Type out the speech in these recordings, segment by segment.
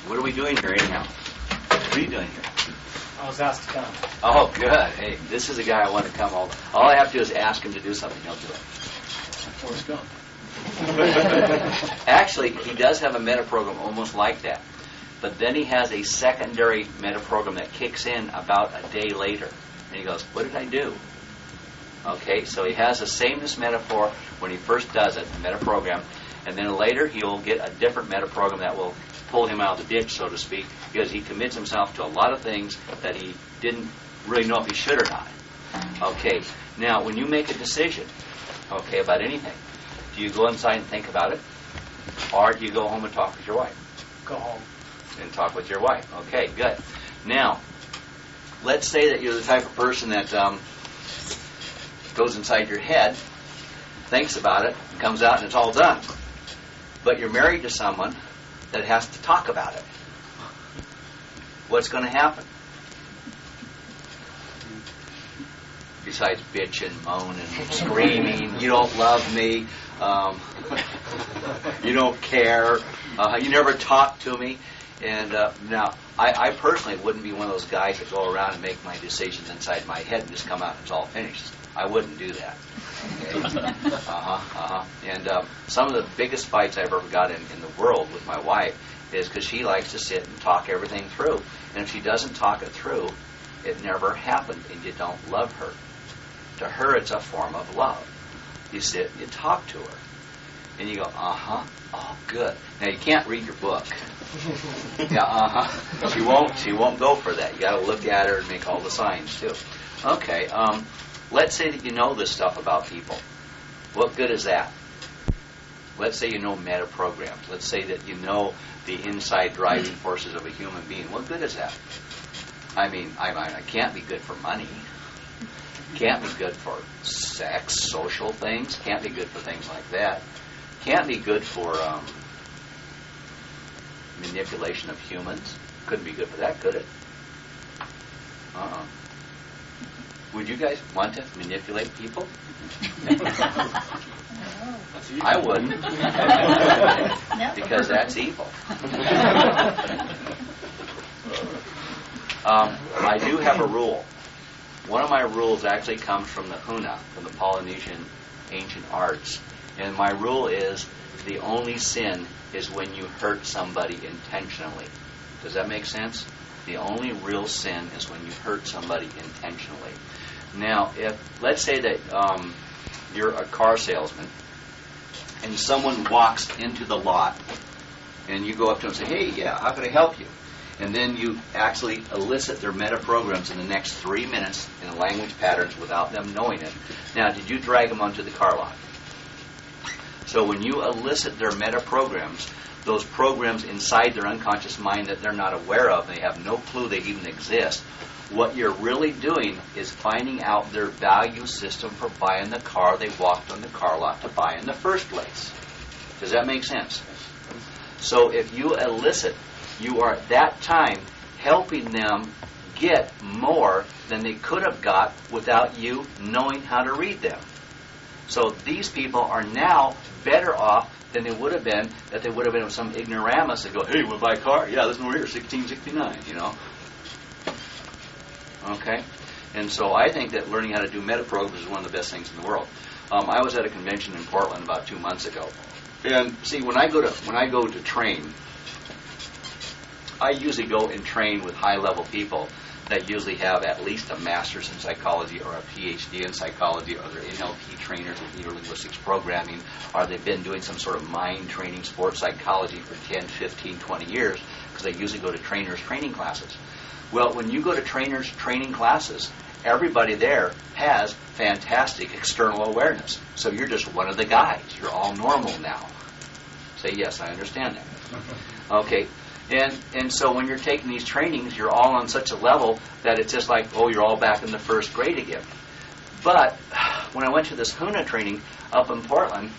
What are we doing here anyhow? What are you doing here? I was asked to come. Oh, good. Hey, this is a guy I want to come. All I have to do is ask him to do something. He'll do it. Forrest Gump. Actually, he does have a meta program almost like that. But then he has a secondary meta program that kicks in about a day later. And he goes, what did I do? Okay, so he has the sameness metaphor when he first does it, the meta program. And then later he'll get a different meta program that will pull him out of the ditch, so to speak, because he commits himself to a lot of things that he didn't really know if he should or not. Okay, now when you make a decision, okay, about anything, do you go inside and think about it? Or do you go home and talk with your wife? Go home. And talk with your wife. Okay, good. Now, let's say that you're the type of person that goes inside your head, thinks about it, comes out, and it's all done. But you're married to someone that has to talk about it. What's going to happen? Besides bitching, moaning, screaming, you don't love me, you don't care, you never talk to me. And now, I personally wouldn't be one of those guys that go around and make my decisions inside my head and just come out and it's all finished. I wouldn't do that. Okay? And some of the biggest fights I've ever got in the world with my wife is because she likes to sit and talk everything through. And if she doesn't talk it through, it never happened, and you don't love her. To her, it's a form of love. You sit and you talk to her. And you go, oh, good. Now, you can't read your book. Yeah, She won't go for that. You got to look at her and make all the signs, too. Okay, let's say that you know this stuff about people. What good is that? Let's say you know meta programs. Let's say that you know the inside driving forces of a human being. What good is that? I mean, I can't be good for money. Can't be good for sex, social things. Can't be good for things like that. Can't be good for manipulation of humans. Couldn't be good for that, could it? Would you guys want to manipulate people? I wouldn't. Because that's evil. I do have a rule. One of my rules actually comes from the Huna, from the Polynesian ancient arts. And my rule is the only sin is when you hurt somebody intentionally. Does that make sense? The only real sin is when you hurt somebody intentionally. Now, if let's say that you're a car salesman and someone walks into the lot and you go up to them and say, hey, yeah, how can I help you? And then you actually elicit their meta programs in the next 3 minutes in language patterns without them knowing it. Now, did you drag them onto the car lot? So when you elicit their meta programs, those programs inside their unconscious mind that they're not aware of, they have no clue they even exist, what you're really doing is finding out their value system for buying the car they walked on the car lot to buy in the first place. Does that make sense? So if you elicit, you are at that time helping them get more than they could have got without you knowing how to read them. So these people are now better off than they would have been if they would have been with some ignoramus that go, hey, you want to buy a car? Yeah, this one over here, 1669, you know. Okay? And so I think that learning how to do meta programs is one of the best things in the world. I was at a convention in Portland about 2 months ago. And see, when I go to train, I usually go and train with high-level people that usually have at least a master's in psychology or a PhD in psychology, or they're NLP trainers with neurolinguistics programming, or they've been doing some sort of mind training, sports psychology for 10, 15, 20 years, because they usually go to trainers' training classes. Well, when you go to trainers' training classes, everybody there has fantastic external awareness. So you're just one of the guys. You're all normal now. Say, yes, I understand that. Okay. And so when you're taking these trainings, you're all on such a level that it's just like, oh, you're all back in the first grade again. But when I went to this Huna training up in Portland,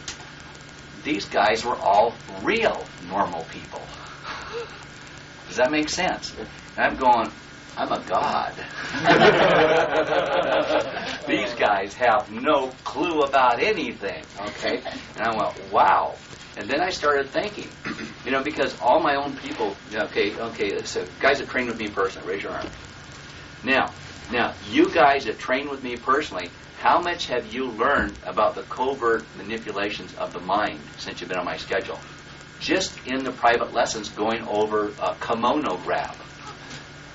these guys were all real normal people. Does that make sense? And I'm going, I'm a god. These guys have no clue about anything. Okay? And I went, wow. And then I started thinking, because all my own people, okay, so guys that train with me personally, raise your arm. Now, you guys that train with me personally, how much have you learned about the covert manipulations of the mind since you've been on my schedule? Just in the private lessons going over a kimono grab.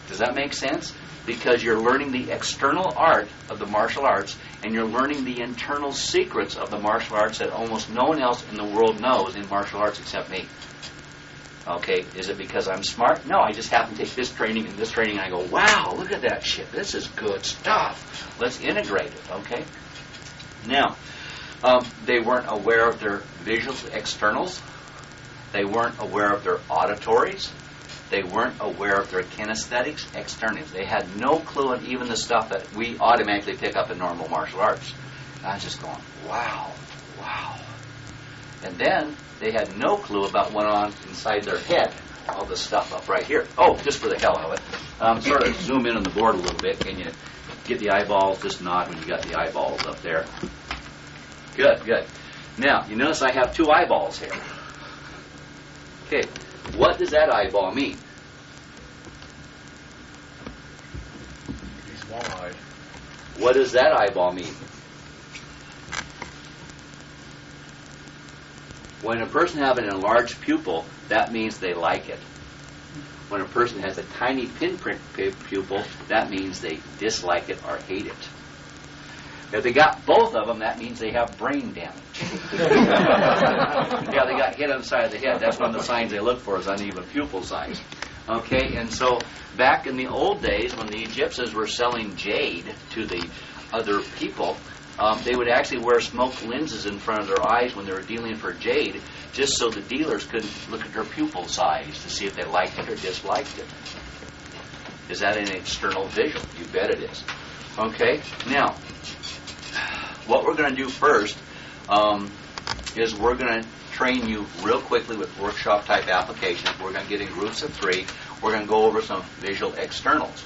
Does that make sense? Because you're learning the external art of the martial arts, and you're learning the internal secrets of the martial arts that almost no one else in the world knows in martial arts except me. Okay, is it because I'm smart? No, I just happen to take this training and this training, and I go, wow, look at that shit. This is good stuff. Let's integrate it, okay? Now, they weren't aware of their visual externals. They weren't aware of their auditories. They weren't aware of their kinesthetics, externals. They had no clue on even the stuff that we automatically pick up in normal martial arts. And I was just going, wow. And then they had no clue about what went on inside their head, all the stuff up right here. Oh, just for the hell of it. Sort of zoom in on the board a little bit. Can you get the eyeballs? Just nod when you got the eyeballs up there. Good. Now, you notice I have two eyeballs here. Okay, what does that eyeball mean? He's one-eyed. What does that eyeball mean? When a person has an enlarged pupil, that means they like it. When a person has a tiny pinprick pupil, that means they dislike it or hate it. If they got both of them, that means they have brain damage. Yeah, they got hit on the side of the head. That's one of the signs they look for is uneven pupil size. Okay, and so back in the old days when the Egyptians were selling jade to the other people, they would actually wear smoked lenses in front of their eyes when they were dealing for jade, just so the dealers couldn't look at their pupil size to see if they liked it or disliked it. Is that an external visual? You bet it is. Okay, now, what we're going to do first is we're going to train you real quickly with workshop-type applications. We're going to get in groups of 3. We're going to go over some visual externals.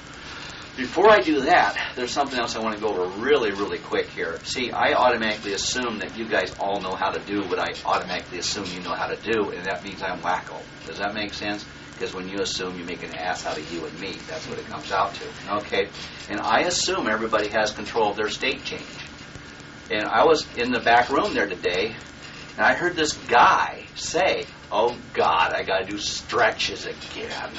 Before I do that, there's something else I want to go over really, really quick here. See, I automatically assume that you guys all know how to do what I automatically assume you know how to do, and that means I'm wacko. Does that make sense? Because when you assume, you make an ass out of you and me. That's what it comes out to. Okay? And I assume everybody has control of their state change. And I was in the back room there today, and I heard this guy say, oh, God, I got to do stretches again.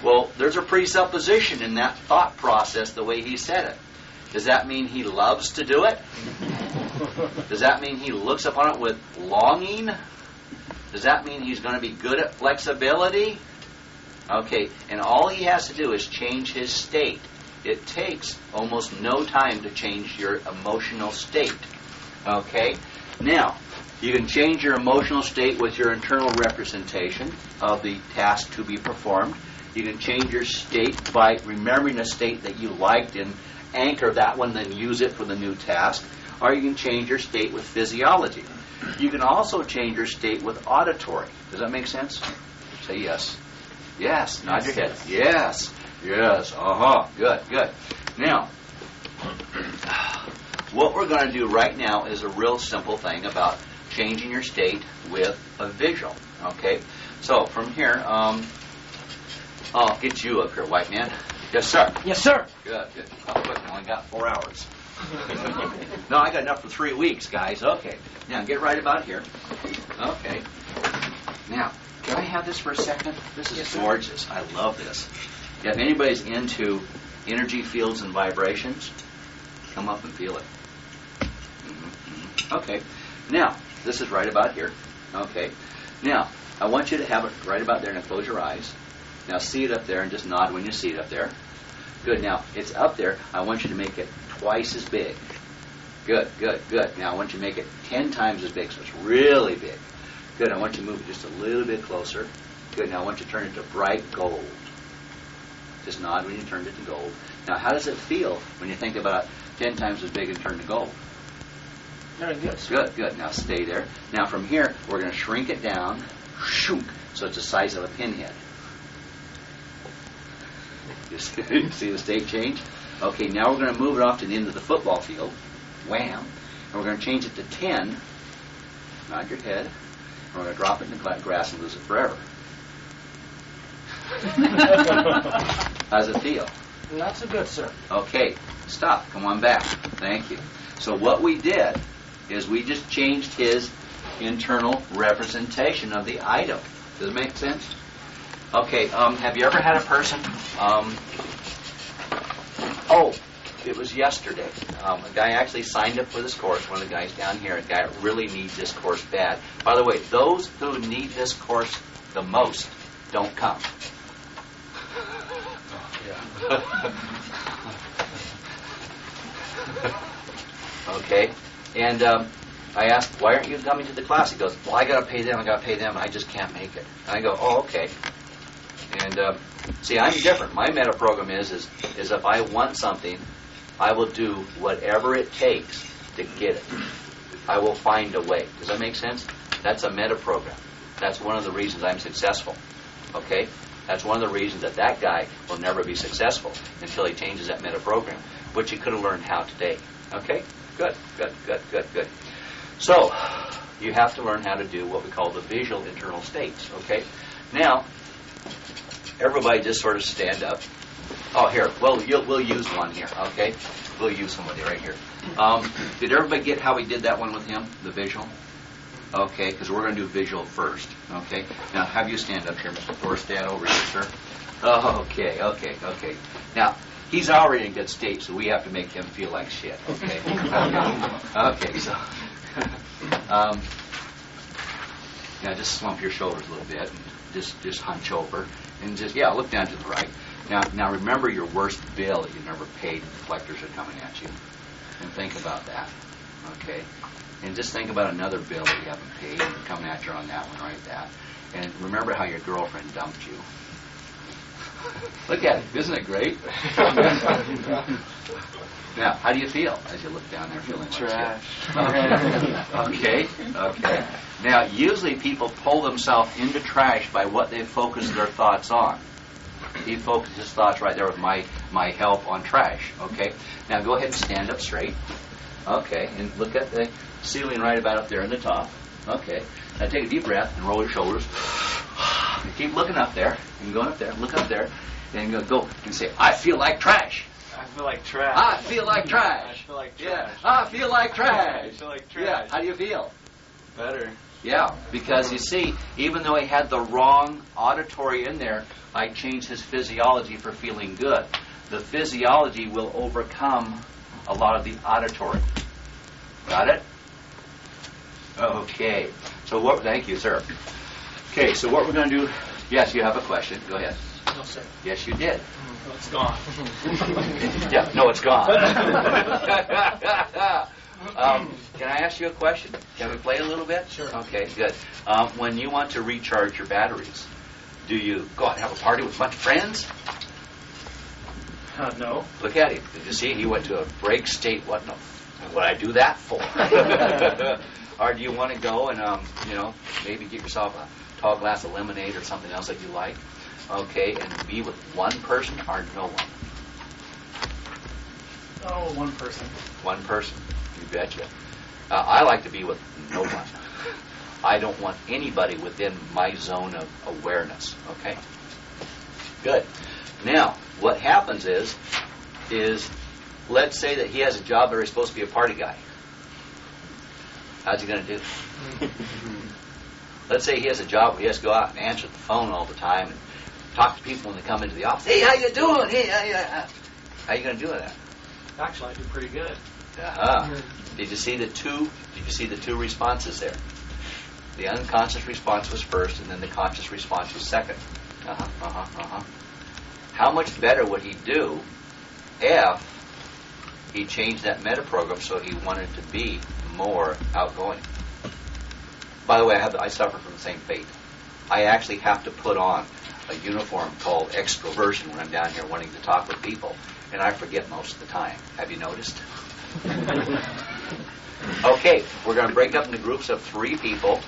Well, there's a presupposition in that thought process the way he said it. Does that mean he loves to do it? Does that mean he looks upon it with longing? Does that mean he's going to be good at flexibility? Okay, and all he has to do is change his state. It takes almost no time to change your emotional state. Okay? Now, you can change your emotional state with your internal representation of the task to be performed. You can change your state by remembering a state that you liked and anchor that one, then use it for the new task. Or you can change your state with physiology. You can also change your state with auditory. Does that make sense? Say yes. Yes. Nod your head. Yes. Yes. Good. Now, what we're going to do right now is a real simple thing about changing your state with a visual. Okay? So, from here, I'll get you up here, white man. Yes, sir. Yes, sir. Good. Oh, quick, I only got 4 hours. No, I got enough for 3 weeks, guys. Okay. Now, get right about here. Okay. Now, can I have this for a second? This is gorgeous. I love this. If anybody's into energy fields and vibrations, come up and feel it. Okay. Now, this is right about here. Okay. Now, I want you to have it right about there. Now, close your eyes. Now, see it up there and just nod when you see it up there. Good. Now, it's up there. I want you to make it twice as big. Good. Now, I want you to make it 10 times as big, so it's really big. Good. I want you to move it just a little bit closer. Good. Now, I want you to turn it to bright gold. Just nod when you turn it to gold. Now, how does it feel when you think about 10 times as big and turn to gold? Very good. Good. Now, stay there. Now, from here, we're going to shrink it down. Shook. So it's the size of a pinhead. You see the state change? Okay, now we're going to move it off to the end of the football field. Wham. And we're going to change it to 10. nod your head. We're going to drop it in the grass and lose it forever. How's it feel? Not so good, sir. Okay, stop. Come on back. Thank you. So what we did is we just changed his internal representation of the item. Does it make sense? Okay, have you ever had a person... it was yesterday. A guy actually signed up for this course, one of the guys down here, a guy that really needs this course bad. By the way, those who need this course the most don't come. Okay, and I asked, why aren't you coming to the class? He goes, well, I got to pay them, and I just can't make it. And I go, oh, okay. And see, I'm different. My meta program is if I want something, I will do whatever it takes to get it. I will find a way. Does that make sense? That's a meta program. That's one of the reasons I'm successful. Okay? That's one of the reasons that guy will never be successful until he changes that meta program, which he could have learned how today. Okay? Good. So, you have to learn how to do what we call the visual internal states. Okay? Now, everybody just sort of stand up. Oh, here. Well, we'll use one here. Okay? We'll use somebody right here. Did everybody get how we did that one with him, the visual? Okay, because we're going to do visual first. Okay? Now, have you stand up here, Mr. Thorstad, over here, sir. Oh, okay. Now, he's already in good state, so we have to make him feel like shit. Okay? Okay, so... now, just slump your shoulders a little bit, and just hunch over, and just, look down to the right. Now remember your worst bill that you never paid, and the collectors are coming at you. And think about that. Okay? And just think about another bill that you haven't paid and coming at you on that one, right? That. And remember how your girlfriend dumped you. Look at it. Isn't it great? Now, how do you feel as you look down there feeling trash? Okay. Now, usually people pull themselves into trash by what they focus their thoughts on. He focused his thoughts right there with my help on trash. Okay. Now, go ahead and stand up straight. Okay. And look at the ceiling right about up there in the top. Okay. Now, take a deep breath and roll your shoulders. And keep looking up there and going up there. Look up there. And go and say, I feel like trash. I feel like trash. I feel like trash. I feel like trash. Yeah. I feel like trash. I feel like trash. Yeah. How do you feel? Better. Yeah, because you see, even though he had the wrong auditory in there, I changed his physiology for feeling good. The physiology will overcome a lot of the auditory. Got it? Okay. So thank you, sir. Okay, so what we're going to do, yes, you have a question. Go ahead. No, sir. Yes, you did. Well, it's gone. Yeah, no, it's gone. Can I ask you a question? Can we play a little bit? Sure. Okay, good. When you want to recharge your batteries, do you go out and have a party with a bunch of friends? No. Look at him. Did you see? He went to a break state. What would I do that for? Or do you want to go and, maybe get yourself a tall glass of lemonade or something else that you like? Okay, and be with one person or no one? Oh, one person. One person. You betcha. I like to be with no one. I don't want anybody within my zone of awareness. Okay? Good. Now, what happens is let's say that he has a job where he's supposed to be a party guy. How's he going to do? Let's say he has a job where he has to go out and answer the phone all the time and talk to people when they come into the office. Hey, how you doing? Hey, how you going to do that? Actually, I do pretty good. Uh-huh. Did you see the two responses there? The unconscious response was first, and then the conscious response was second. How much better would he do if he changed that meta program so he wanted to be more outgoing? By the way, I suffer from the same fate. I actually have to put on a uniform called extroversion when I'm down here wanting to talk with people, and I forget most of the time. Have you noticed? Okay, we're going to break up into groups of 3 people.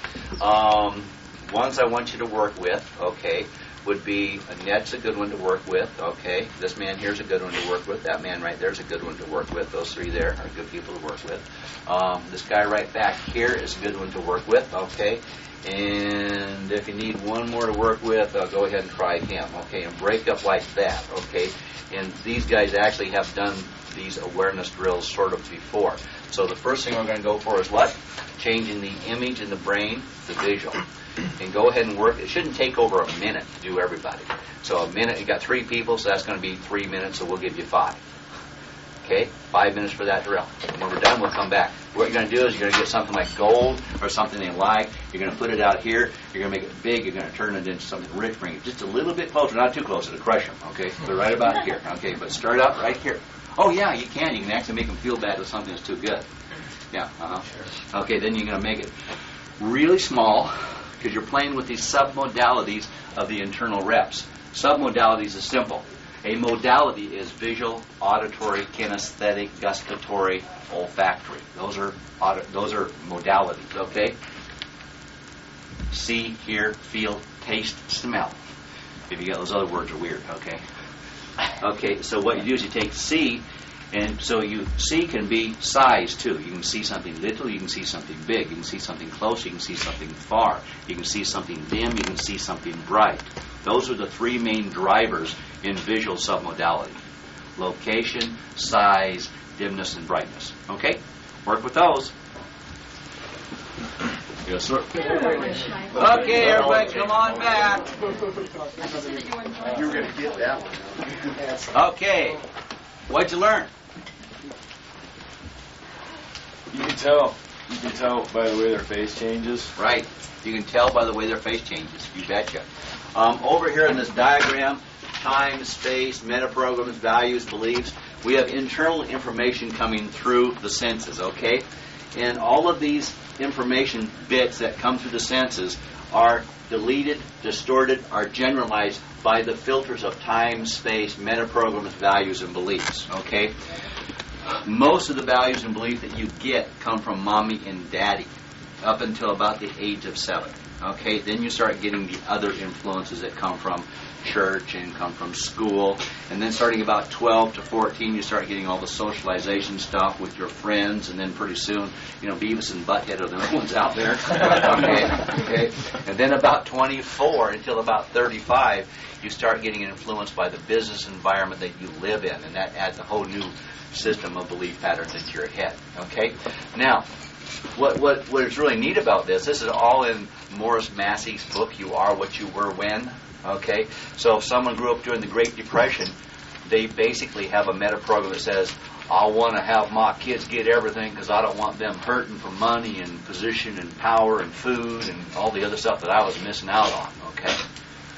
Ones I want you to work with, okay. would be Annette's a good one to work with, okay? This man here's a good one to work with. That man right there's a good one to work with. Those three there are good people to work with. This guy right back here is a good one to work with, okay? And if you need one more to work with, go ahead and try him, okay? And break up like that, okay? And these guys actually have done these awareness drills sort of before. So the first thing we're going to go for is what? Changing the image in the brain to visual. And go ahead and work. It shouldn't take over a minute to do everybody. So a minute, you got 3 people, so that's going to be 3 minutes, so we'll give you 5. Okay? 5 minutes for that drill. And when we're done, we'll come back. What you're going to do is you're going to get something like gold or something they like. You're going to put it out here. You're going to make it big. You're going to turn it into something rich. Bring it just a little bit closer. Not too close to crush them. Okay? They're right about here. Okay? But start out right here. Oh, yeah, you can. You can actually make them feel bad if something is too good. Yeah. Sure. Okay, then you're going to make it really small because you're playing with these submodalities of the internal reps. Submodalities is simple. A modality is visual, auditory, kinesthetic, gustatory, olfactory. Those are modalities, okay? See, hear, feel, taste, smell. If you get those other words are weird, okay? Okay, so what you do is you take see, and so you see can be size too. You can see something little, you can see something big, you can see something close, you can see something far, you can see something dim, you can see something bright. Those are the 3 main drivers in visual submodality. Location, size, dimness, and brightness. Okay? Work with those. Yes, sir. Okay, everybody, come on back. You were going to get that one. Okay. What'd you learn? You can tell. You can tell by the way their face changes. Right. You can tell by the way their face changes. You betcha. Over here in this diagram, time, space, metaprograms, values, beliefs, we have internal information coming through the senses, okay? And all of these information bits that come through the senses are deleted, distorted, are generalized by the filters of time, space, metaprograms, values, and beliefs, okay? Most of the values and beliefs that you get come from mommy and daddy up until about the age of 7. Okay, then you start getting the other influences that come from church and come from school. And then starting about 12 to 14, you start getting all the socialization stuff with your friends. And then pretty soon, Beavis and Butthead are the only ones out there. Okay. And then about 24 until about 35, you start getting influenced by the business environment that you live in. And that adds a whole new system of belief patterns into your head. Okay? Now, what is really neat about this is all in Morris Massey's book, You Are What You Were When. Okay? So if someone grew up during the Great Depression, they basically have a metaprogram that says, I want to have my kids get everything because I don't want them hurting for money and position and power and food and all the other stuff that I was missing out on. Okay?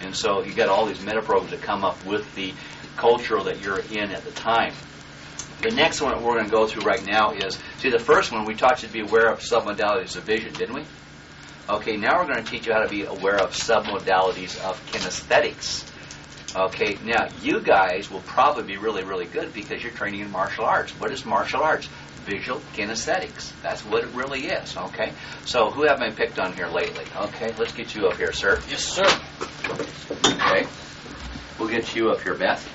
And so you got all these metaprograms that come up with the culture that you're in at the time. The next one that we're going to go through right now is, see, the first one we taught you to be aware of submodalities of vision, didn't we? Okay, now we're going to teach you how to be aware of submodalities of kinesthetics. Okay, now you guys will probably be really, really good because you're training in martial arts. What is martial arts? Visual kinesthetics. That's what it really is, okay? So who have I picked on here lately? Okay, let's get you up here, sir. Yes, sir. Okay. We'll get you up here, Beth.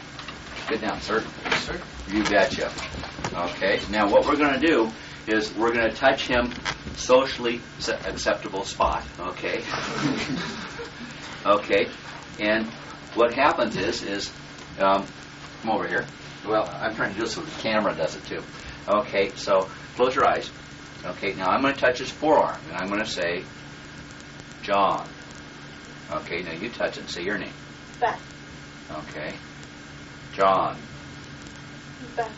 Get down, sir. Yes, sir. You betcha. Okay. Now what we're going to do is we're going to touch him socially acceptable spot. Okay. Okay. And what happens is come over here. Well, I'm trying to do this so the camera does it too. Okay. So close your eyes. Okay. Now I'm going to touch his forearm and I'm going to say, John. Okay. Now you touch it and say your name. Beth. Okay. John. Beth.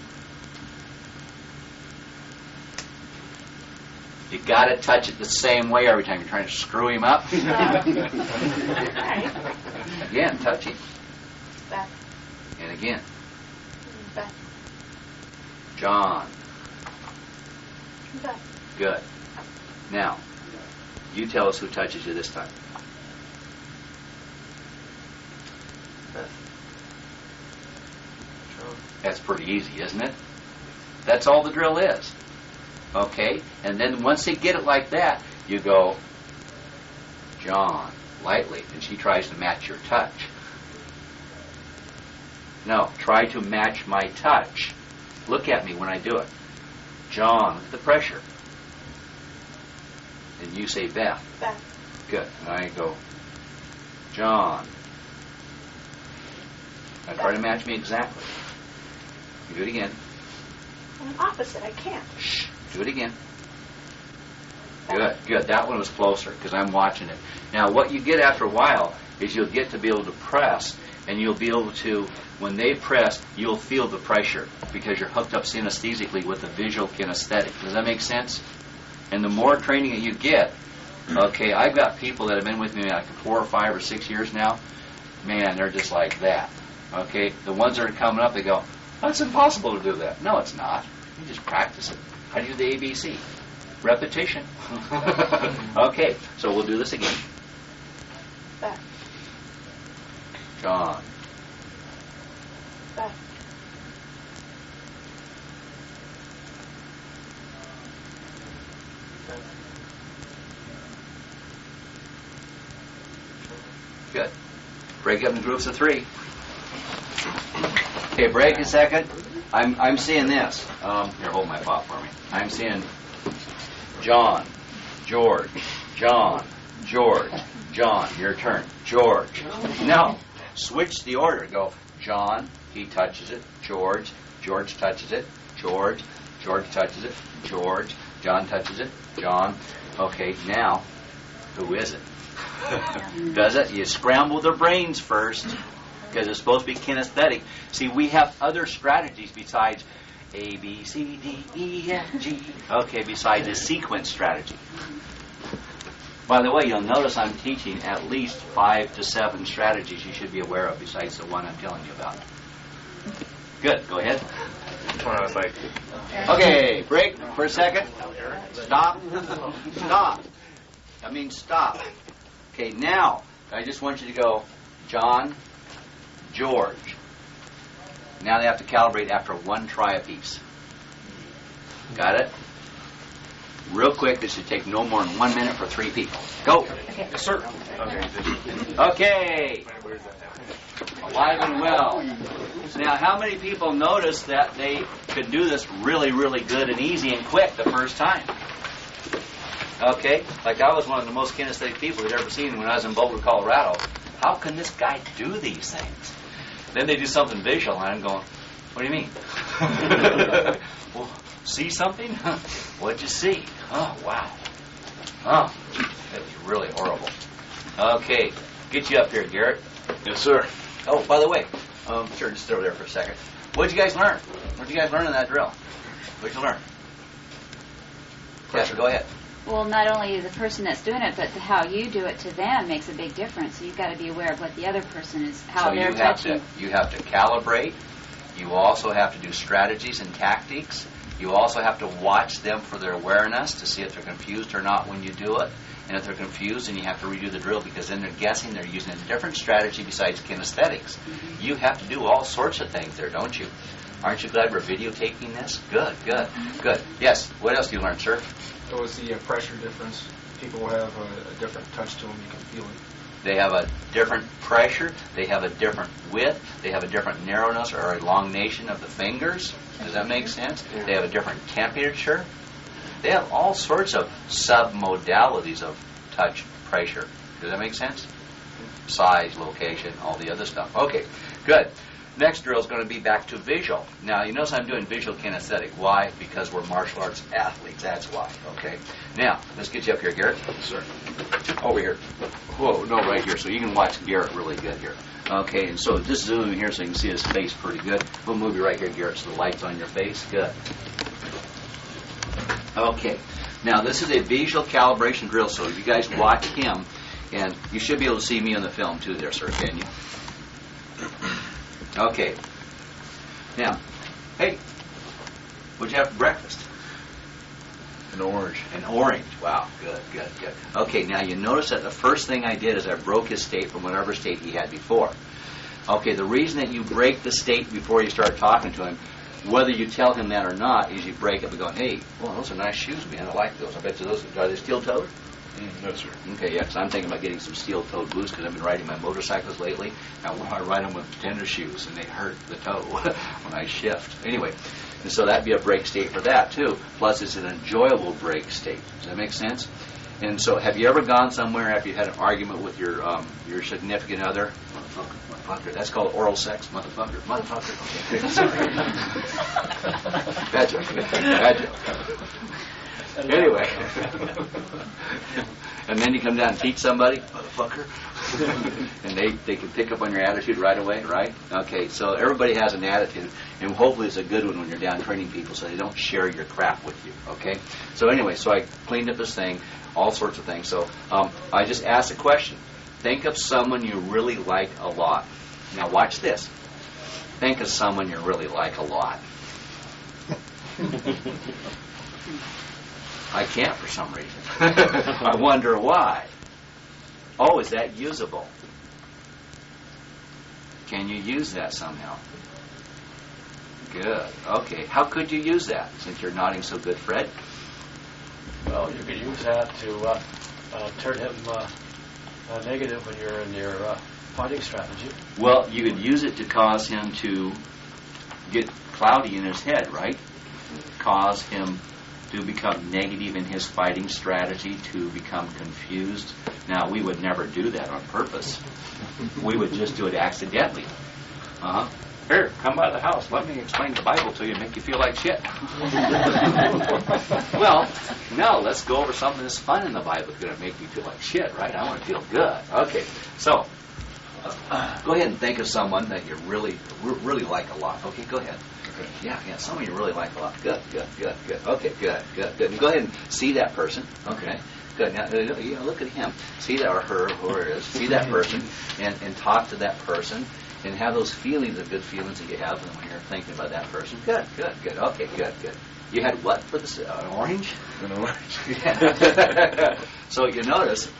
You got to touch it the same way every time. You're trying to screw him up. Right. Again, touch him. Beth. And again. Beth. John. Beth. Good. Now, you tell us who touches you this time. That's pretty easy, isn't it? That's all the drill is. Okay? And then once they get it like that, you go, John, lightly. And she tries to match your touch. No, try to match my touch. Look at me when I do it. John, look at the pressure. And you say Beth. Beth. Good. And I go, John. Now try to match me exactly. You do it again. I'm opposite. I can't. Shh. Do it again. Good, good. That one was closer because I'm watching it. Now, what you get after a while is you'll get to be able to press, and you'll be able to, when they press, you'll feel the pressure because you're hooked up synesthesically with the visual kinesthetic. Does that make sense? And the more training that you get, okay, I've got people that have been with me like 4 or 5 or 6 years now. Man, they're just like that. Okay, the ones that are coming up, they go, oh, it's impossible to do that. No, it's not. You just practice it. How do you do the ABC? Repetition. Okay, so we'll do this again. Beth. John. Beth. Good. Break up in groups of 3. Okay, break a second. I'm seeing this. Here, hold my pop for me. I'm seeing John, George, John, George, John. Your turn. George. Now, switch the order. Go John, he touches it. George, George touches it. George, George touches it. George, John touches it. John. Okay, now, who is it? Does it? You scramble their brains first because it's supposed to be kinesthetic. See, we have other strategies besides A, B, C, D, E, F, G. Okay, besides the sequence strategy. By the way, you'll notice I'm teaching at least 5 to 7 strategies you should be aware of besides the one I'm telling you about. Good. Go ahead. Okay, break for a second. Stop. Stop. I mean, stop. Okay, now, I just want you to go, John, George. Now they have to calibrate after 1 try apiece. Got it? Real quick, this should take no more than 1 minute for 3 people. Go. Yes, sir. Okay. Alive and well. Now, how many people noticed that they could do this really, really good and easy and quick the first time? Okay, like I was one of the most kinesthetic people they'd ever seen when I was in Boulder, Colorado. How can this guy do these things? Then they do something visual, and I'm going, what do you mean? Well, see something? What'd you see? Oh, wow. Oh, that was really horrible. Okay, get you up here, Garrett. Yes, sir. Oh, by the way, sure, just throw there for a second. What'd you guys learn? What'd you guys learn in that drill? What'd you learn? Yes, go ahead. Well, not only the person that's doing it, but how you do it to them makes a big difference. So you've got to be aware of what the other person is, how they're touching. You have to calibrate. You also have to do strategies and tactics. You also have to watch them for their awareness to see if they're confused or not when you do it. And if they're confused, then you have to redo the drill because then they're guessing they're using a different strategy besides kinesthetics. You have to do all sorts of things there, don't you? Aren't you glad we're videotaping this? Good, good, good. Yes, what else do you learn, sir? It was the pressure difference. People have a different touch to them. You can feel it. They have a different pressure. They have a different width. They have a different narrowness or elongation of the fingers. Does that make sense? They have a different temperature. They have all sorts of submodalities of touch pressure. Does that make sense? Size, location, all the other stuff. Okay, good. Next drill is going to be back to visual. Now, you notice I'm doing visual kinesthetic. Why? Because we're martial arts athletes. That's why. Okay. Now, let's get you up here, Garrett. Yes, sir. Over here. Whoa, no, right here. So you can watch Garrett really good here. Okay, and so just zoom in here so you can see his face pretty good. We'll move you right here, Garrett, so the light's on your face. Good. Okay. Now, this is a visual calibration drill, so you guys watch him, and you should be able to see me on the film too there, sir, can you? Okay. Now, hey, what'd you have for breakfast? An orange. An orange. Wow, good, good, good. Okay, now you notice that the first thing I did is I broke his state from whatever state he had before. Okay, the reason that you break the state before you start talking to him, whether you tell him that or not, is you break it by going, hey, well, those are nice shoes, man. I like those. I bet you those are they steel-toed? No, sir. Okay, yeah, 'cause I'm thinking about getting some steel-toed boots because I've been riding my motorcycles lately. Now, I ride them with tennis shoes, and they hurt the toe when I shift. Anyway, and so that'd be a brake state for that, too. Plus, it's an enjoyable brake state. Does that make sense? And so, have you ever gone somewhere after you had an argument with your significant other? Motherfucker. That's called oral sex. Motherfucker. Okay. Sorry. Bad joke. Bad joke. Anyway. And then you come down and teach somebody, motherfucker. And they can pick up on your attitude right away, right? Okay, so everybody has an attitude, and hopefully it's a good one when you're down training people so they don't share your crap with you, okay? So anyway, so I cleaned up this thing, all sorts of things. So I just asked a question. Think of someone you really like a lot. Now watch this. Think of someone you really like a lot. I can't for some reason. I wonder why. Oh, is that usable? Can you use that somehow? Good. Okay. How could you use that, since you're nodding so good, Fred? Well, you could use that to turn him negative when you're in your fighting strategy. Well, you could use it to cause him to get cloudy in his head, right? Cause him to become negative in his fighting strategy, to become confused. Now, we would never do that on purpose. We would just do it accidentally. Here, come by the house. Let me explain the Bible to you and make you feel like shit. Well, no, let's go over something that's fun in the Bible. It's going to make me feel like shit, right? I want to feel good. Okay, so go ahead and think of someone that you really like a lot. Okay, go ahead. Yeah, someone you really like a lot. Good. Okay, good. And go ahead and see that person. Okay, good. Now, look at him. See that, or her, whoever it is. See that person and talk to that person and have those feelings, the good feelings that you have when you're thinking about that person. Good. Okay, good. You had what for this? An orange? An orange. Yeah. So you notice,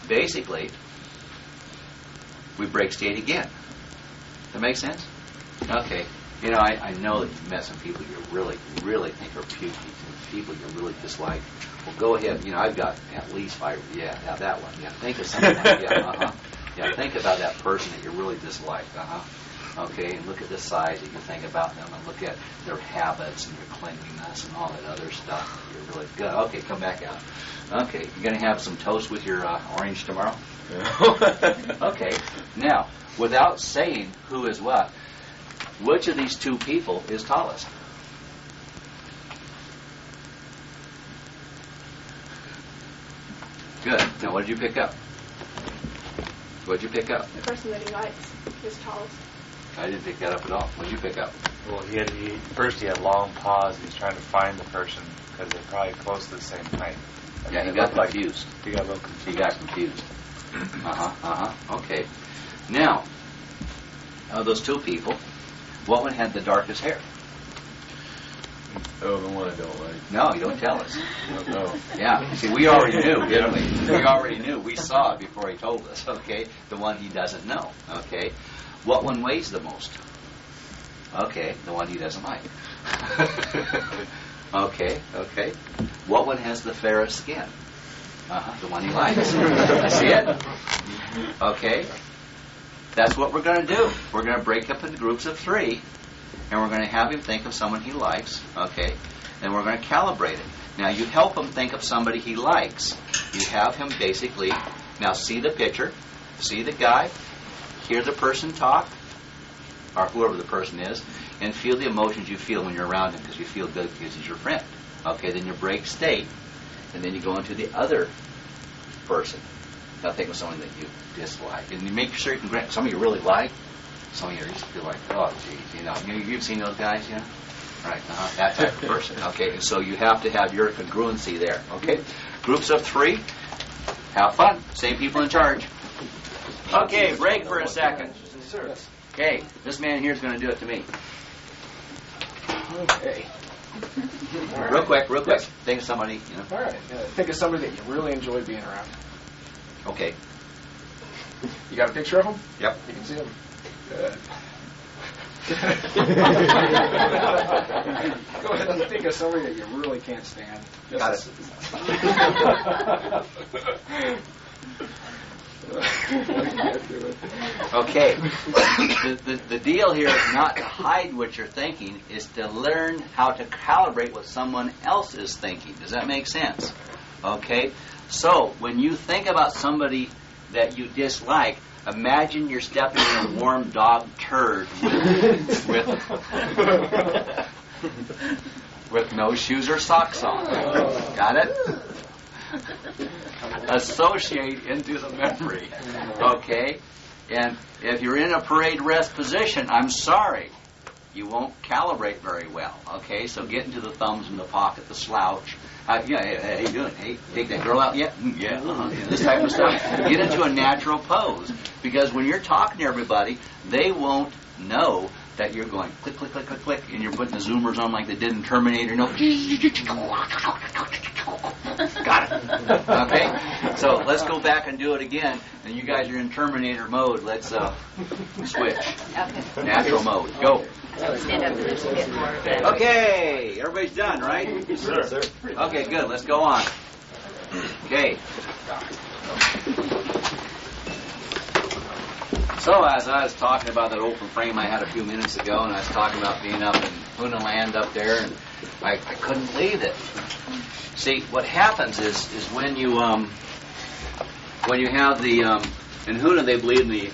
basically, we break state again. That make sense? Okay. You know, I know that you've met some people you really think are puky, people you really dislike. Well, go ahead. You know, I've got at least 5. Yeah, that one. Yeah, think of something like Yeah, think about that person that you really dislike. Okay, and look at the size that you think about them, and look at their habits and their cleanliness and all that other stuff. You're really good. Okay, come back out. Okay, you're going to have some toast with your orange tomorrow? Okay, now, without saying who is what, which of these two people is tallest? Good. Now, what did you pick up? What did you pick up? The person that he likes is tallest. I didn't pick that up at all. What did you pick up? Well, first he had long pause. He's trying to find the person because they're probably close to the same height. Yeah, he got confused. He got a little confused. He got confused. Okay. Now, of those two people, what one had the darkest hair? Oh, the one I don't like. No, you don't tell us. No. Yeah. See, we already knew, didn't we? We already knew. We saw it before he told us, okay? The one he doesn't know, okay? What one weighs the most? Okay, the one he doesn't like. Okay. What one has the fairest skin? The one he likes. See it? Okay. That's what we're going to do. We're going to break up into groups of 3, and we're going to have him think of someone he likes, okay? And we're going to calibrate it. Now, you help him think of somebody he likes. You have him basically, now see the picture, see the guy, hear the person talk, or whoever the person is, and feel the emotions you feel when you're around him because you feel good because he's your friend. Okay, then you break state, and then you go into the other person. Now think of someone that you dislike. And you make sure you can grant some of you really like, some of you just feel like, oh, geez, you've seen those guys, yeah? Right, that type of person. Okay, and so you have to have your congruency there. Okay, groups of 3, have fun. Same people in charge. Okay, break for a second. Okay, this man here is going to do it to me. Okay. Real quick. Think of somebody, All right. Think of somebody that you really enjoy being around. Okay. You got a picture of them? Yep. You can see them? Good. Go ahead and think of somebody that you really can't stand. Got it. Okay. The deal here is not to hide what you're thinking, is to learn how to calibrate what someone else is thinking. Does that make sense? Okay? So, when you think about somebody that you dislike, imagine you're stepping in a warm dog turd with no shoes or socks on. Got it? Associate into the memory. Okay? And if you're in a parade rest position, I'm sorry, you won't calibrate very well. Okay? So get into the thumbs in the pocket, the slouch. Yeah, hey, how you doing? Hey, take that girl out yet? Yeah, this type of stuff. Get into a natural pose. Because when you're talking to everybody, they won't know that you're going click, click, click, click, click, and you're putting the zoomers on like they did in Terminator. No. Got it. Okay? So let's go back and do it again. And you guys are in Terminator mode. Let's switch. Okay. Natural mode. Go. Stand up just a bit more. Okay, everybody's done, right? Yes, sir. Okay, good. Let's go on. Okay. So, as I was talking about that open frame I had a few minutes ago, and I was talking about being up in Hoona Land up there, and I couldn't believe it. See, what happens is when you have the in Hoona, they believe in the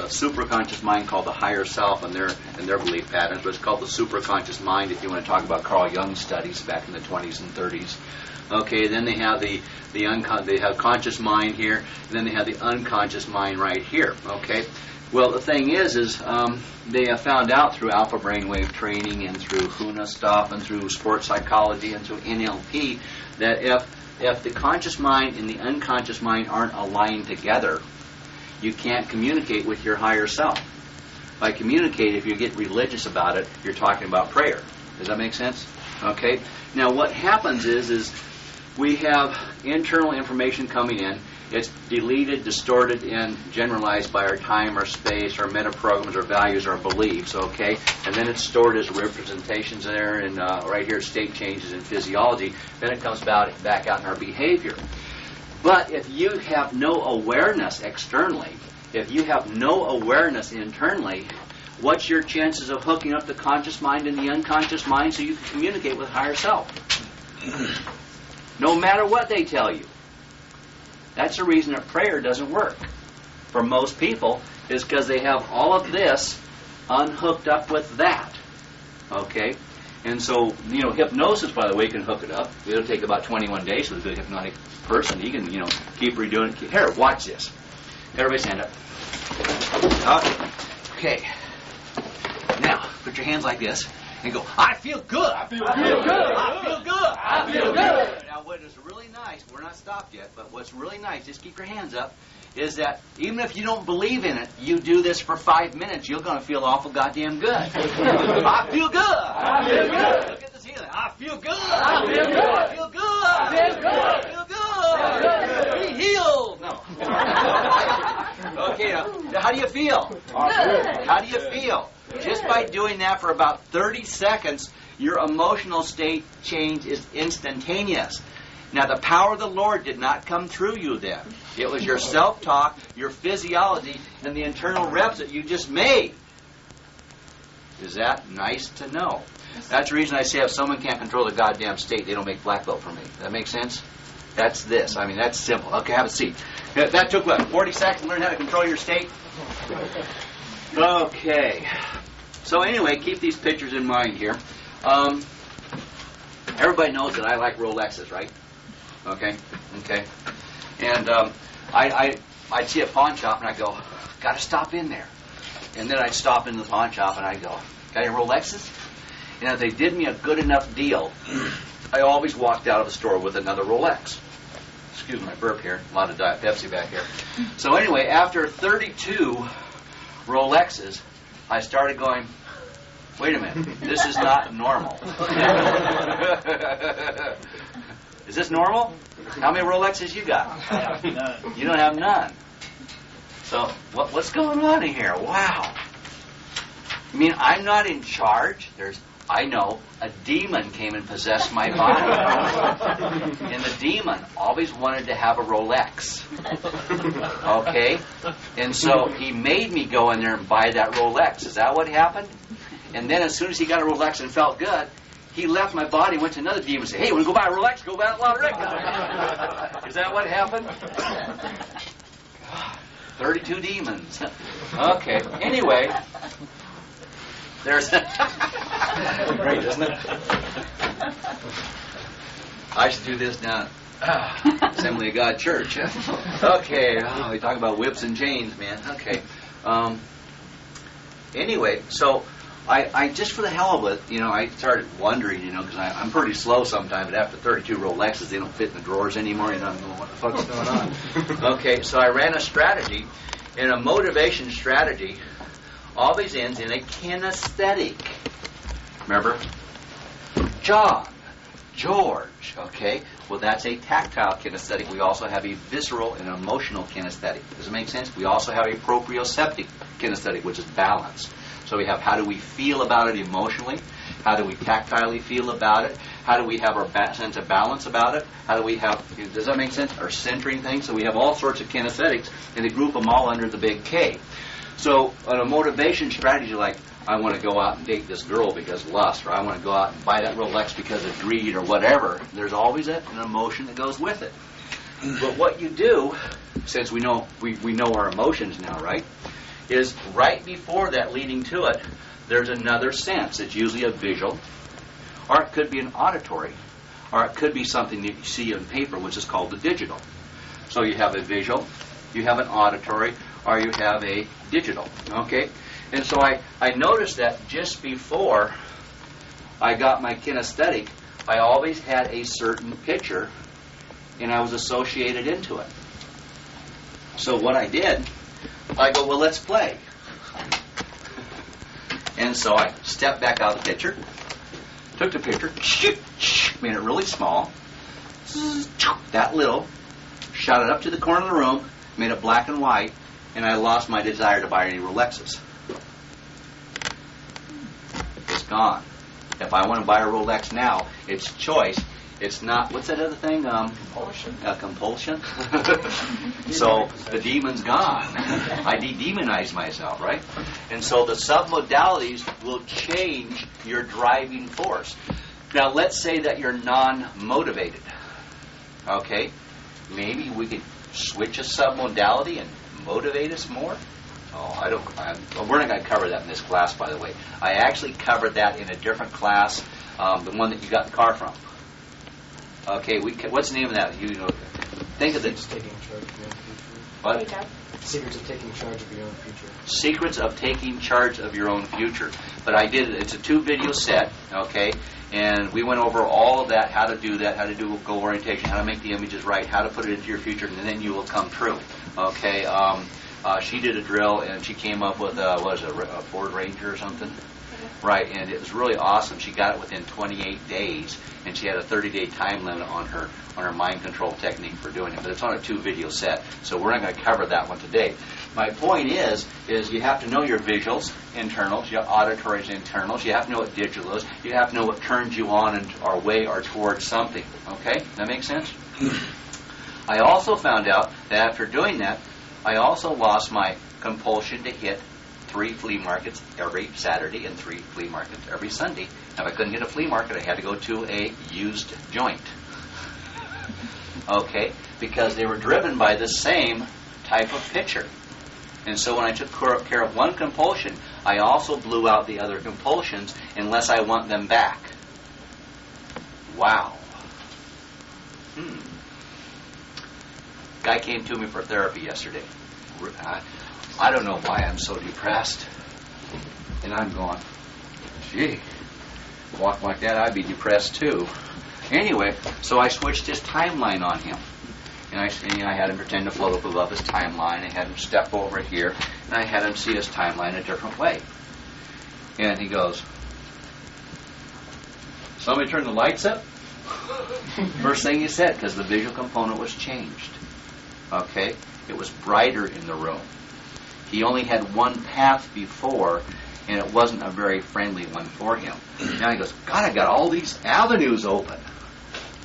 superconscious mind called the higher self, and their belief patterns. But it's called the superconscious mind. If you want to talk about Carl Jung's studies back in the 20s and 30s. Okay, then they have they have conscious mind here, and then they have the unconscious mind right here. Okay, well the thing is they have found out through alpha brainwave training and through Hoona stuff and through sports psychology and through NLP that if the conscious mind and the unconscious mind aren't aligned together, you can't communicate with your higher self. By communicate, if you get religious about it, you're talking about prayer. Does that make sense? Okay. Now what happens is we have internal information coming in. It's deleted, distorted, and generalized by our time, our space, our meta-programs, our values, our beliefs, okay? And then it's stored as representations there, and right here, state changes in physiology. Then it comes back out in our behavior. But if you have no awareness externally, if you have no awareness internally, what's your chances of hooking up the conscious mind and the unconscious mind so you can communicate with higher self? No matter what they tell you. That's the reason that prayer doesn't work for most people, is because they have all of this unhooked up with that. Okay? And so, hypnosis, by the way, can hook it up. It'll take about 21 days for the good hypnotic person. He can, keep redoing it. Here, watch this. Everybody stand up. Okay. Now, put your hands like this and go, I feel good. I feel good. I feel good. I feel good. I feel good. Now, what is really nice, we're not stopped yet, but what's really nice, just keep your hands up, is that even if you don't believe in it, you do this for 5 minutes, you're going to feel awful goddamn good. I feel good. I feel good. Look at this healing. I feel good. I feel good. I feel good. I feel good. I feel good. Be healed. No. Okay, now, how do you feel? Good. How do you feel? Just by doing that for about 30 seconds, your emotional state change is instantaneous. Now, the power of the Lord did not come through you then. It was your self-talk, your physiology, and the internal reps that you just made. Is that nice to know? That's the reason I say if someone can't control the goddamn state, they don't make black belt for me. Does that make sense? That's this. I mean, that's simple. Okay, have a seat. That took, 40 seconds to learn how to control your state? Okay. So anyway, keep these pictures in mind here. Everybody knows that I like Rolexes, right? Okay. And I'd see a pawn shop and I'd go, got to stop in there. And then I'd stop in the pawn shop and I'd go, got any Rolexes? And if they did me a good enough deal, I always walked out of the store with another Rolex. Excuse my burp here. A lot of Diet Pepsi back here. So anyway, after 32 Rolexes, I started going, wait a minute, this is not normal. Is this normal? How many Rolexes you got? I have none. You don't have none. So what's going on in here? Wow. I mean, I'm not in charge. I know a demon came and possessed my body. And the demon always wanted to have a Rolex. Okay? And so he made me go in there and buy that Rolex. Is that what happened? And then as soon as he got a Rolex and felt good, he left my body, went to another demon and said, hey, want to go buy a Rolex? Go buy a lottery. Is that what happened? 32 demons. Okay. Anyway, there's... Great, isn't it? I should do this down at Assembly of God Church. Okay. Oh, we talk about whips and chains, man. Okay. Anyway, so... I just for the hell of it, I started wondering, because I'm pretty slow sometimes, but after 32 Rolexes, they don't fit in the drawers anymore, I don't know what the fuck's going on. Okay, so I ran a strategy, and a motivation strategy always ends in a kinesthetic. Remember? John, George, okay? Well, that's a tactile kinesthetic. We also have a visceral and emotional kinesthetic. Does it make sense? We also have a proprioceptive kinesthetic, which is balance. So we have how do we feel about it emotionally? How do we tactilely feel about it? How do we have our sense of balance about it? How do we have, does that make sense? Our centering things. So we have all sorts of kinesthetics, and they group them all under the big K. So on a motivation strategy like, I want to go out and date this girl because of lust, or I want to go out and buy that Rolex because of greed, or whatever, there's always an emotion that goes with it. But what you do, since we know our emotions now, right? Is right before that, leading to it, there's another sense. It's usually a visual, or it could be an auditory, or it could be something that you see on paper, which is called the digital. So you have a visual, you have an auditory, or you have a digital. Okay? And so I noticed that just before I got my kinesthetic, I always had a certain picture, and I was associated into it. So what I did, I go, well, let's play. And so I stepped back out of the picture, took the picture, made it really small, that little, shot it up to the corner of the room, made it black and white, and I lost my desire to buy any Rolexes. It's gone. If I want to buy a Rolex now, it's choice. It's not, what's that other thing? Compulsion. Compulsion. So the demon's gone. I de-demonize myself, right? And so the submodalities will change your driving force. Now let's say that you're non-motivated. Okay? Maybe we could switch a submodality and motivate us more? Oh, we're not going to cover that in this class, by the way. I actually covered that in a different class, the one that you got the car from. Okay, what's the name of that? Think of it. Taking charge of your own future. What? Secrets of taking charge of your own future. Secrets of taking charge of your own future. But I did it. It's a 2-video set, okay? And we went over all of that, how to do that, how to do goal orientation, how to make the images right, how to put it into your future, and then you will come true. Okay? She did a drill, and she came up with, a Ford Ranger or something? Right, and it was really awesome. She got it within 28 days, and she had a 30-day time limit on her mind control technique for doing it. But it's on a 2-video set, so we're not going to cover that one today. My point is you have to know your visuals, internals, your auditories, internals. You have to know what digital is. You have to know what turns you on and or way or towards something. Okay, that makes sense? I also found out that after doing that, I also lost my compulsion to hit 3 flea markets every Saturday and 3 flea markets every Sunday. If I couldn't hit a flea market, I had to go to a used joint. Okay? Because they were driven by the same type of picture. And so when I took care of one compulsion, I also blew out the other compulsions unless I want them back. Wow. Guy came to me for therapy yesterday. I don't know why I'm so depressed. And I'm going, gee, walk like that, I'd be depressed too. Anyway, so I switched his timeline on him. And I had him pretend to float up above his timeline. I had him step over here, and I had him see his timeline a different way. And he goes, somebody turn the lights up? First thing he said, because the visual component was changed. Okay? It was brighter in the room. He only had one path before, and it wasn't a very friendly one for him. Now he goes, God, I got all these avenues open.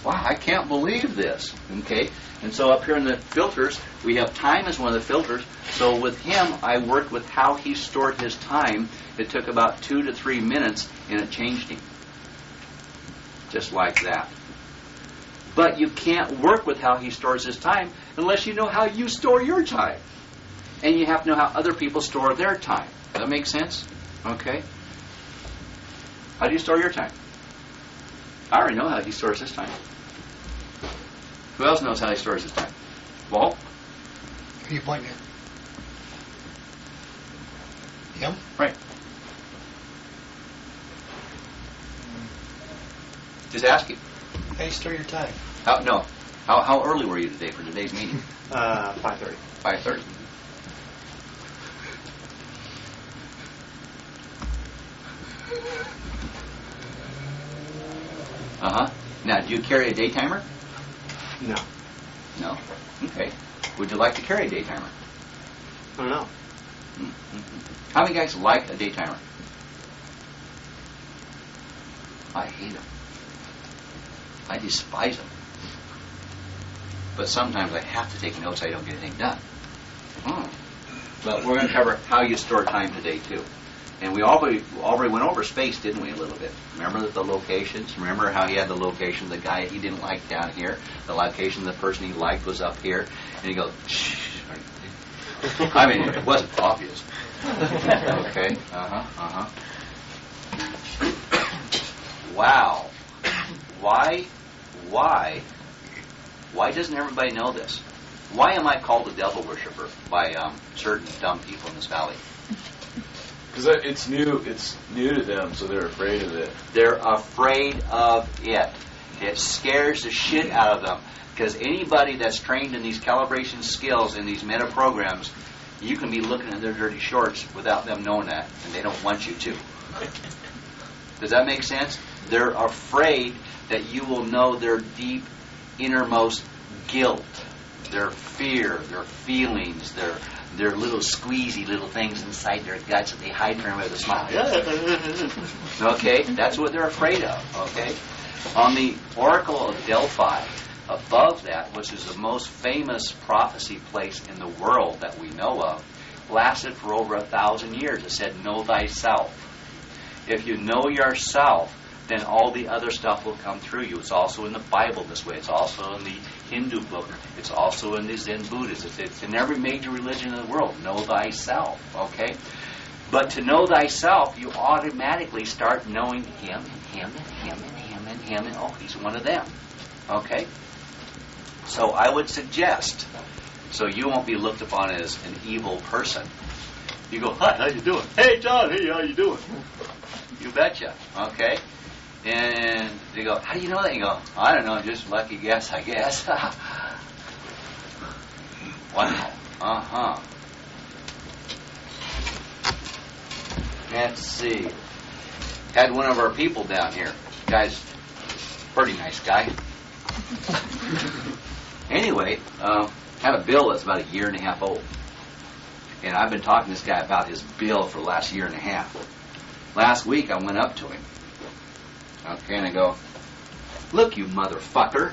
Wow, I can't believe this. Okay? And so up here in the filters, we have time as one of the filters. So with him, I worked with how he stored his time. It took about 2 to 3 minutes, and it changed him. Just like that. But you can't work with how he stores his time unless you know how you store your time. And you have to know how other people store their time. Does that make sense? Okay. How do you store your time? I already know how he stores his time. Who else knows how he stores his time? Walt? Who are you pointing at? Him? Right. Just ask him. How do you store your time? How early were you today for today's meeting? 5:30. 5:30. Now, do you carry a day timer? No. No? Okay. Would you like to carry a day timer? I don't know. Mm-hmm. How many guys like a day timer? I hate them. I despise them. But sometimes I have to take notes so I don't get anything done. But we're going to cover how you store time today, too. And we already went over space, didn't we, a little bit? Remember the locations? Remember how he had the location of the guy he didn't like down here? The location of the person he liked was up here. And he goes, shh. I mean, it wasn't obvious. Okay. Wow. Why doesn't everybody know this? Why am I called a devil worshiper by certain dumb people in this valley? Because it's new to them, so they're afraid of it. They're afraid of it. It scares the shit out of them. Because anybody that's trained in these calibration skills in these meta programs, you can be looking at their dirty shorts without them knowing that, and they don't want you to. Does that make sense? They're afraid that you will know their deep, innermost guilt, their fear, their feelings, their little squeezy little things inside their guts that they hide from with a smile. Okay? That's what they're afraid of. Okay? On the Oracle of Delphi, above that, which is the most famous prophecy place in the world that we know of, lasted for over 1,000 years. It said, know thyself. If you know yourself, then all the other stuff will come through you. It's also in the Bible this way. It's also in the Hindu book. It's also in the Zen Buddhism. It's in every major religion in the world. Know thyself. Okay? But to know thyself, you automatically start knowing him and him and him and him and him and oh, he's one of them. Okay? So I would suggest, so you won't be looked upon as an evil person. You go, hi, how you doing? Hey, John, hey, how you doing? You betcha. Okay? And they go, how do you know that? You go, I don't know, just lucky guess, I guess. Wow. Let's see. Had one of our people down here. Guy's pretty nice guy. Anyway, had a bill that's about 1.5 years old. And I've been talking to this guy about his bill for the last 1.5 years. Last week I went up to him. Okay, and I go, look, you motherfucker.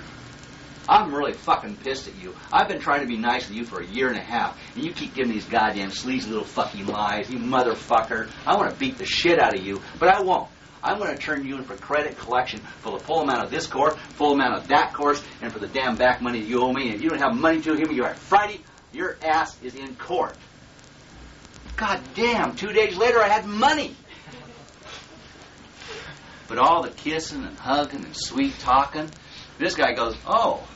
I'm really fucking pissed at you. I've been trying to be nice to you for 1.5 years, and you keep giving these goddamn sleazy little fucking lies, you motherfucker. I want to beat the shit out of you, but I won't. I'm going to turn you in for credit collection for the full amount of this course, full amount of that course, and for the damn back money that you owe me. And if you don't have money to give me, you're at Friday, your ass is in court. God damn, 2 days later I had money. But all the kissing and hugging and sweet talking, this guy goes, oh,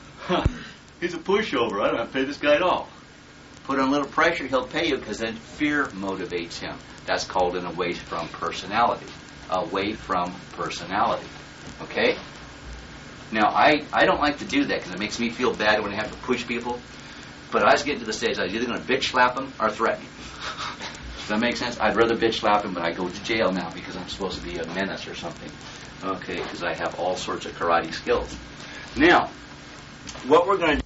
he's a pushover. I don't have to pay this guy at all. Put on a little pressure, he'll pay you, because then fear motivates him. That's called an away from personality. Away from personality. Okay? Now, I don't like to do that because it makes me feel bad when I have to push people. But I was getting to the stage I was either going to bitch slap him or threaten him. Does that make sense? I'd rather bitch slap him, but I go to jail now because I'm supposed to be a menace or something. Okay, because I have all sorts of karate skills. Now, what we're going to do